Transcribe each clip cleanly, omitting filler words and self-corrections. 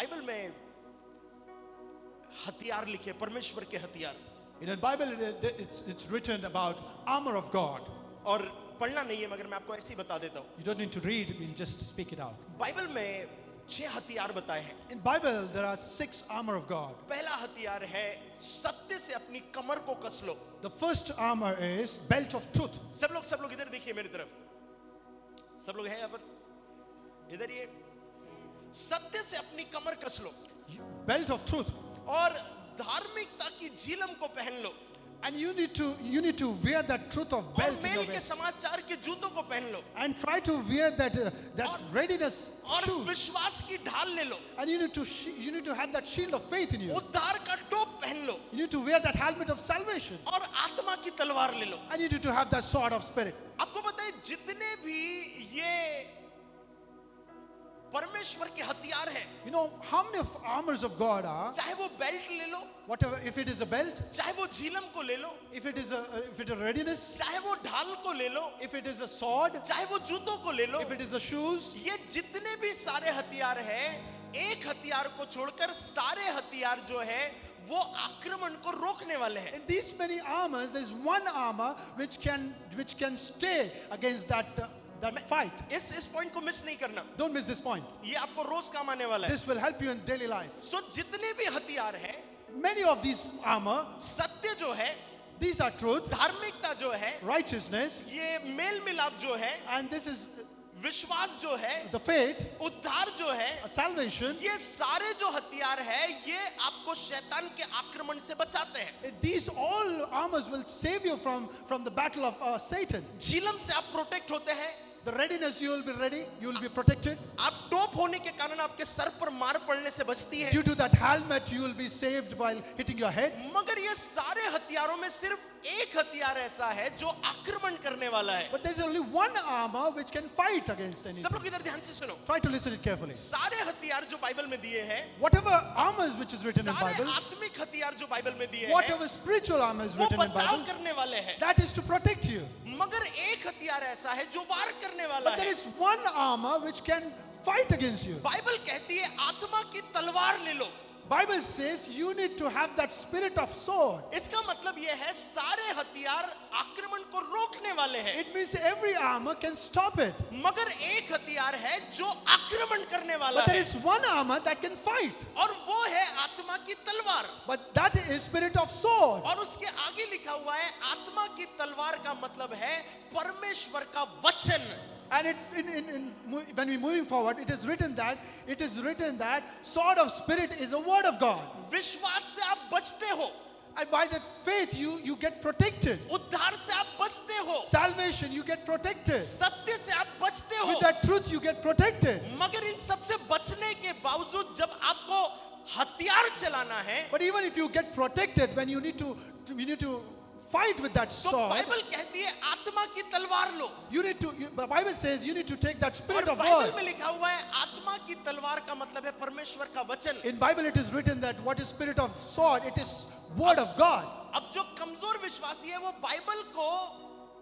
Bible में हथियार लिखे, परमेश्वर के हथियार। In the Bible, it's written about armor of God. और पढ़ना नहीं है मगर मैं आपको ऐसे ही बता देता हूँ। You don't need to read, we'll just speak it out. Bible में 6 हथियार बताए हैं। In Bible, there are 6 armor of God. पहला हथियार है सत्य से अपनी कमर को कस लो। The first armor is belt of truth. सब लोग इधर देखिए मेरी तरफ। सब लोग हैं यहाँ पर? इधर ये सत्य से अपनी कमर कस लो Belt of truth. और धार्मिकता की झिलम को पहन लो And you need to wear that truth of और belt in मेल your के waist. समाचार के जूतों को पहन लो And try to wear that और- readiness और shoes. विश्वास की ढाल ले लो, And you need to have that shield of faith in you. उद्धार का टोप पहन लो You need to wear that helmet of salvation. और आत्मा की तलवार ले लो। And you need to have that sword of spirit. आपको पता है जितने भी ये परमेश्वर के हथियार हैं, You know how many of armors of God are? चाहे वो बेल्ट ले लो, Whatever, if it is a belt, चाहे वो झिलम को ले लो, if it is a readiness, चाहे वो ढाल को ले लो, if it is a sword, चाहे वो जूतों को ले लो, if it is a shoes, ये जितने भी सारे हथियार हैं, एक हथियार को छोड़कर सारे हथियार जो है वो आक्रमण को रोकने वाले हैं। in these many armors, there is one armor which can stay against that fight. इस पॉइंट को मिस नहीं करना, Don't miss this point. ये आपको रोज काम आने वाला है। This will help you in daily life. सो जितने भी हथियार हैं, Many of these armor, सत्य जो है, these are truth, धार्मिकता जो है, righteousness, ये मेल मिलाप जो है, and this is विश्वास जो है, the faith, उद्धार जो है, salvation. ये सारे जो हथियार है ये आपको शैतान के आक्रमण से बचाते हैं। These all armors will save you from the battle of Satan. झिलम से आप प्रोटेक्ट होते हैं, The readiness, you will be ready, you will be protected. आप टोप होने के कारण आपके सर पर मार पड़ने से बचती है। Due to that helmet, you will be saved while hitting your head. मगर ये सारे हथियारों में सिर्फ एक हथियार ऐसा है जो आक्रमण करने वाला है। But there's only one armor which can fight against anything. सब लोग इधर ध्यान से सुनो, Try to listen it carefully. सारे हथियार जो बाइबल में दिए हैं, Whatever armors which is written in सारे Bible, आत्मिक हथियार जो बाइबल में दिए हैं, whatever spiritual armor is वो written in बचाव Bible, करने वाले हैं। that is to protect you. मगर एक हथियार ऐसा है जो वार करने वाला But there है। is one armor which can fight against you. Bible कहती है आत्मा की तलवार ले लो। Bible says you need to have that spirit of sword. इसका मतलब यह है सारे हथियार आक्रमण को रोकने वाले हैं, It means every armor can stop it. मगर एक हथियार है जो आक्रमण करने वाला But there है is one armor that can fight. और वो है आत्मा की तलवार। But that is spirit of sword. और उसके आगे लिखा हुआ है आत्मा की तलवार का मतलब है परमेश्वर का वचन। And when we're moving forward, it is written that sword of spirit is the word of God. विश्वास से आप बचते हो, And by that faith, you get protected. उद्धार से आप बचते हो, Salvation, you get protected. सत्य से आप बचते हो। With that truth, you get protected. मगर इन सबसे बचने के बावजूद जब आपको हथियार चलाना है, But even if you get protected, when you need to fight with that तो sword, बाइबल कहती है आत्मा की तलवार लो। the Bible says you need to take that spirit और of बाइबल word. में लिखा हुआ है आत्मा की तलवार का मतलब है परमेश्वर का वचन। In Bible, it is written that what is spirit of sword? It is word of God. अब जो कमजोर विश्वासी है वो बाइबल को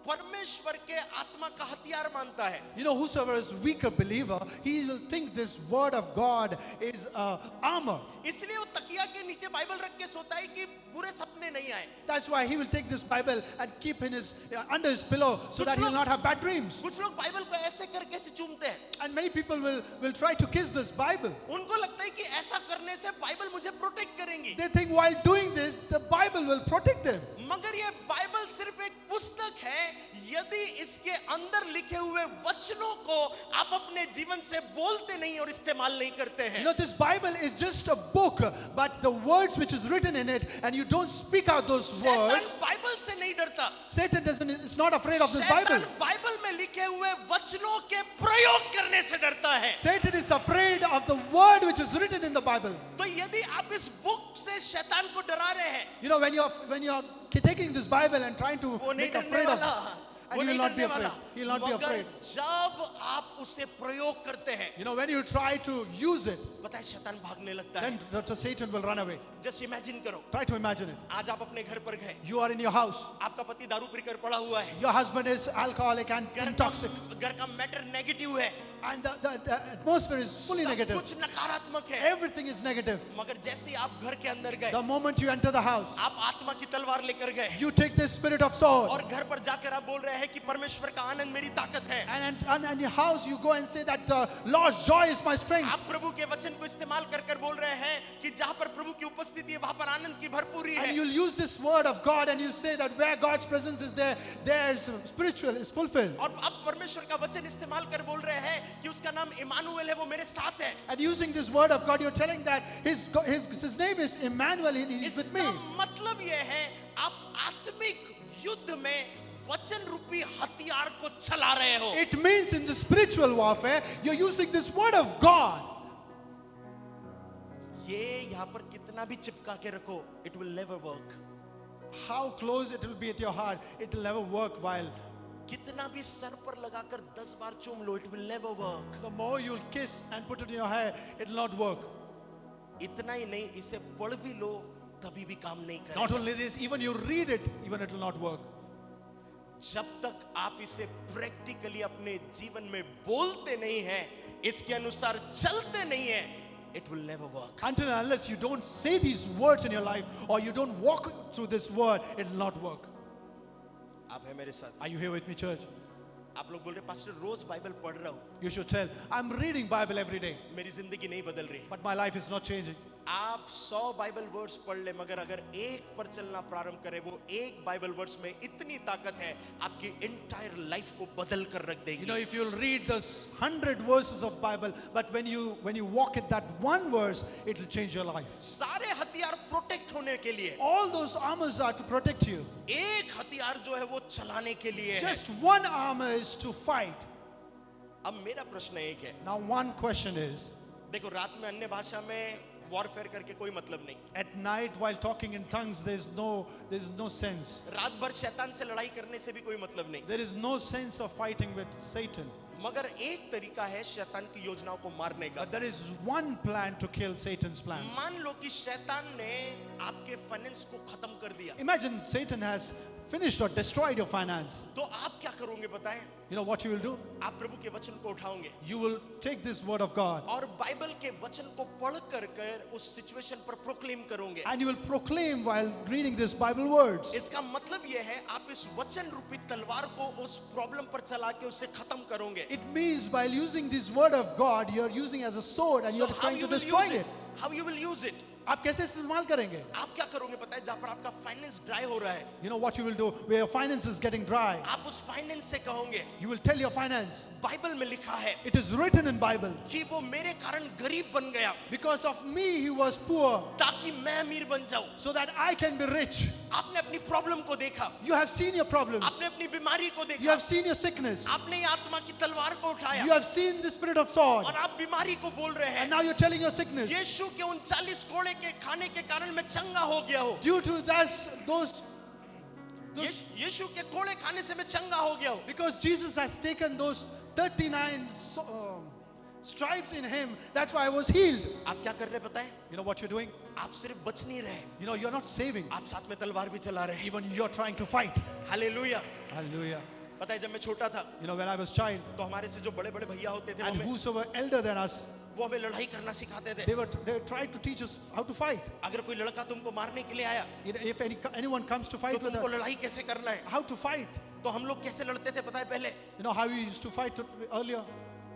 परमेश्वर के आत्मा का हथियार मानता है। You know, whosoever is weaker believer, he will think this word of God is armor. इसलिए वो तकिया के नीचे बाइबल रख के सोता है कि बुरे सपने नहीं आए। That's why he will take this Bible and keep in his under his pillow so that he will not have bad dreams. कुछ लोग बाइबल को ऐसे करके ऐसे चूमते हैं, And many people will try to kiss this Bible. उनको लगता है कि ऐसा करने से बाइबल मुझे प्रोटेक्ट करेंगी। They think while doing this, the Bible will protect them. मगर ये बाइबल सिर्फ एक पुस्तक है, यदि इसके अंदर लिखे हुए वचनों को आप अपने जीवन से बोलते नहीं और इस्तेमाल नहीं करते हैं। You know, this Bible is just a book, but the words which is written in it, and you don't speak out those शैतान words, बाइबल से नहीं डरता। Satan is not afraid of this शैतान Bible. बाइबल में लिखे हुए वचनों के प्रयोग करने से डरता है। Satan is afraid of the word which is written in the Bible. तो यदि आप इस बुक से शैतान को डरा रहे हैं, You know, when you're taking this Bible and trying to वो नहीं make डरने afraid of, वाला, and वो you will नहीं not be डरने afraid. वाला। You will not be मगर afraid. जब आप उसे प्रयोग करते हैं, You know, when you try to use it, पता है शैतान भागने लगता है। then the Satan will run away. Just imagine करो, Try to imagine it. आज आप अपने घर पर गए, You are in your house. आपका पति दारू पीकर पड़ा हुआ है, Your husband is alcoholic and घर intoxic. का मैटर नेगेटिव है, And the atmosphere is fully सब negative. कुछ नकारात्मक है। Everything is negative. मगर जैसे ही आप घर के अंदर गए, The moment you enter the house, आप आत्मा की तलवार लेकर गए you take this spirit of sword. और घर पर जाकर आप बोल रहे हैं कि परमेश्वर का आनंद मेरी ताकत है। And in your house, you go and say that Lord's joy is my strength. आप प्रभु के वचन को इस्तेमाल कर कर बोल रहे हैं कि जहां पर प्रभु की उपस्थिति है वहां पर आनंद की भरपूरी And है। you'll use this word of God and you say that where God's presence is there, there's spiritual is fulfilled. और अब परमेश्वर का वचन इस्तेमाल कर बोल रहे हैं कि उसका नाम इमानुएल है, वो मेरे साथ है। And using this word of God, you're telling that his name is Emmanuel, and he's with me. इसका मतलब ये है आप आत्मिक युद्ध में वचन रूपी हथियार को चला रहे हो। It means in the spiritual warfare, you're using this word of God. ये यहाँ पर कितना भी चिपका के रखो, it will never work। How close it will be at your heart, it will never work. While कितना भी सर पर लगाकर 10 बार चूम लो, it will never work। the more you'll kiss and put it in your hair, it will not work. इतना ही नहीं, इसे पढ़ भी लो तभी भी काम नहीं Not करेगा। only this, even you read it, even it will not work. जब तक आप इसे प्रैक्टिकली अपने जीवन में बोलते नहीं हैं, इसके अनुसार चलते नहीं हैं, it will never work। Until and unless you don't say these words in your life, or you don't walk through this word, it will not work. आप है मेरे साथ? Are you here with me, church? आप लोग बोल रहे pastor रोज Bible पढ़ रहा हूँ, You should tell, I'm reading Bible every day, मेरी जिंदगी नहीं बदल रही। but my life is not changing. आप 100 बाइबल वर्ड्स पढ़ ले, मगर अगर एक पर चलना प्रारंभ करें, वो एक बाइबल वर्ड्स में इतनी ताकत है, आपकी एंटायर लाइफ को बदल कर रख You know, देगी। if you'll read those 100 verses of Bible, but when you walk at that one verse, it will change your life. सारे हथियार प्रोटेक्ट होने के लिए, All those armors are to protect you. एक हथियार जो है वो चलाने के लिए है। Just one armor is to fight. अब मेरा प्रश्न एक है, Now, one question is, देखो रात में अन्य भाषा में वॉरफेयर करके कोई मतलब नहीं। at night while talking in tongues, there's no sense. रात भर शैतान से लड़ाई करने से भी कोई मतलब नहीं। There is no sense of fighting with Satan. मगर एक तरीका है शैतान की योजनाओं को मारने का। But there is one plan to kill Satan's plans. मान लो कि शैतान ने आपके फाइनेंस को खत्म कर दिया, Imagine Satan has finished or destroyed your finance. तो आप क्या करोगे बताएं? You know what you will do? आप प्रभु के वचन को उठाओगे You will take this word of God और बाइबल के वचन को पढ़ कर कर उस सिचुएशन पर प्रोक्लेम करोगे। and you will proclaim while reading this Bible words. इसका मतलब यह है आप इस वचन रूपी तलवार को उस प्रॉब्लम पर चला के उसे खत्म करोगे। It means while using this word of God, you're using as a sword and So you're how trying you to will destroy use it. it? How you will use it? आप कैसे इस्तेमाल करेंगे? आप क्या करोगे पता है? जहां पर आपका फाइनेंस ड्राई हो रहा है, You know what you will do where your finance is getting dry. आप उस फाइनेंस से कहोगे, You will tell your finance. Bible में लिखा है It is written in Bible. कि वो मेरे कारण गरीब बन गया Because of me he was poor, ताकि मैं अमीर बन जाऊं। so that I can be rich. आपने अपनी प्रॉब्लम को देखा, You have seen your problems. आपने अपनी बीमारी को You देखा, have seen your sickness. आपने ये आत्मा की तलवार को उठाया You have seen the spirit of sword. और आप बीमारी को बोल रहे And हैं now you're telling your sickness. यीशु के उन 40 कोड़े के खाने के कारण मैं चंगा हो गया हूं। Due to those यीशु के कोड़े खाने से मैं चंगा हो गया हूं। because Jesus has taken those 39 stripes in him, that's why I was healed. आप क्या कर रहे हैं पता है? You know what you're doing? आप सिर्फ बच नहीं रहे, You know, you're not saving. आप साथ में तलवार भी चला रहे हैं। Even you're trying to fight. Hallelujah. Hallelujah. पता है जब मैं छोटा था You know, when I was child, तो हमारे से जो बड़े-बड़े भैया होते थे and वो whosoever elder than us, वो हमें लड़ाई करना सिखाते थे। they tried to teach us how to fight. अगर कोई लड़का तुमको मारने के लिए आया You know, if anyone comes to तो fight with तुमको us, लड़ाई कैसे करना है? how to fight. तो हम लोग कैसे लड़ते थे पता है? पहले You know how we used to fight earlier?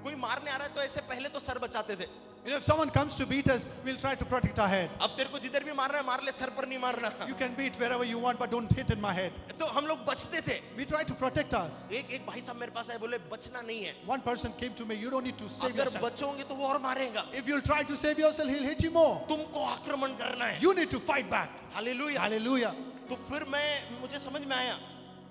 कोई मारने आ रहा है तो ऐसे पहले तो सर बचाते थे। You know, if someone comes to beat us, we'll try to protect our head. अब तेरे को जिधर भी मारना है मार ले, सर पर नहीं मारना। You can beat wherever you want, but don't hit in my head. तो हम लोग बचते थे। We try to protect us. एक भाई साहब मेरे पास आए, बोले बचना नहीं है, One person came to me, you don't need to save अगर yourself. बचोगे तो वो और मारेगा, If you'll try to save yourself, he'll hit you more. तुमको आक्रमण करना है। You need to fight back. Hallelujah. Hallelujah. तो फिर मुझे समझ में आया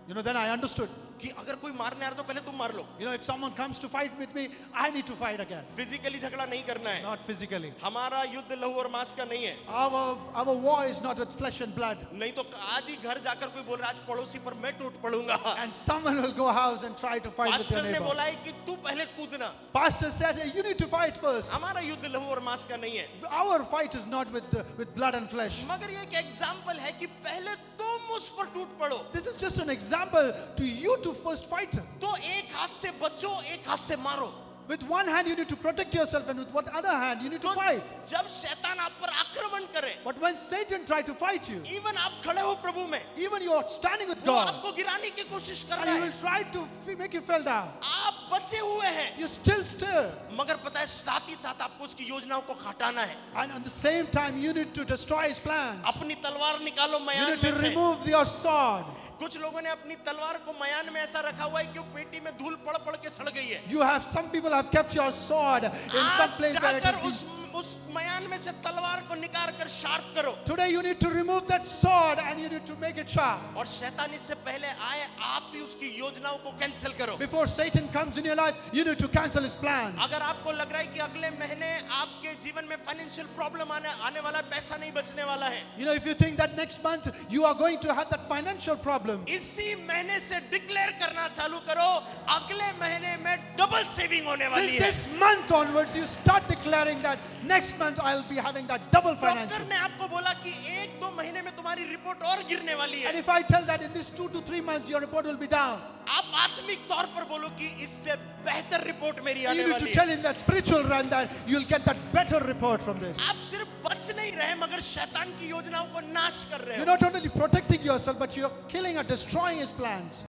You know, then I understood. कि अगर कोई मारने आ रहा है तो पहले तुम मार लो। You know, if someone comes to fight with me, I need to fight again. Physically झगड़ा नहीं करना है। Not physically. हमारा युद्ध लहू और मांस का नहीं है। Our war is not with flesh and blood. नहीं तो आज ही घर जाकर कोई बोल रहा है आज पड़ोसी पर मैं टूट पड़ूंगा। And someone will go house and try to fight with your pastor ने neighbor. बोला है कि तू पहले कूदना। Pastor said, hey, you need to fight first. हमारा युद्ध लहू और मांस का नहीं है। Our fight is not with blood and flesh. मगर ये एक एग्जाम्पल है कि पहले तुम उस पर टूट पड़ो। This is just an example to you to first fight. तो एक हाथ से बचो, एक हाथ से मारो। With one hand you need to protect yourself, and with what other hand you need to तो fight. जब शैतान आप पर आक्रमण करे, But when Satan tries to fight you, even आप खड़े हो प्रभु में, even you are standing with वो God, आपको गिराने की कोशिश कर and रहा he है, will try to make you fall down. आप बचे हुए हैं, You still stir. मगर पता है साथ ही साथ आपको उसकी योजनाओं को हटाना है। And at the same time, you need to destroy his plans. अपनी तलवार निकालो You मयान need to में से। remove your sword. कुछ लोगों ने अपनी तलवार को मयान में ऐसा रखा हुआ है कि वो पेटी में धूल पड़ पड़ के सड़ गई है। Some people have kept your sword in some आज place where it जाकर is. उस मयान में से तलवार को निकाल कर शार्प करो। Today you need to remove that sword and you need to make it sharp. और शैतान इससे पहले आए, आप भी उसकी योजनाओं को कैंसिल करो। Before Satan comes in your life, you need to cancel his plans. अगर आपको लग रहा है कि अगले महीने आपके जीवन में फाइनेंशियल प्रॉब्लम आने वाला है, पैसा नहीं बचने वाला है, You know, if you think that next month you are going to have that financial problem, इसी महीने से डिक्लेयर करना चालू करो, अगले महीने में डबल सेविंग होने वाली है। this month onwards, you start declaring that next month I'll be having that double financial. Doctor ने आपको बोला कि 1-2 महीने में तुम्हारी रिपोर्ट और गिरने वाली And है, if I tell that in this 2 to 3 months your report will be down, आप आत्मिक तौर पर बोलो कि इससे बेहतर रिपोर्ट मेरी you आने need to वाली tell है। in that spiritual realm that you'll get that better report from this. आप सिर्फ बच नहीं रहे मगर शैतान की योजनाओं को नाश कर रहे You're हो। not only protecting yourself, but you're killing or destroying his plans.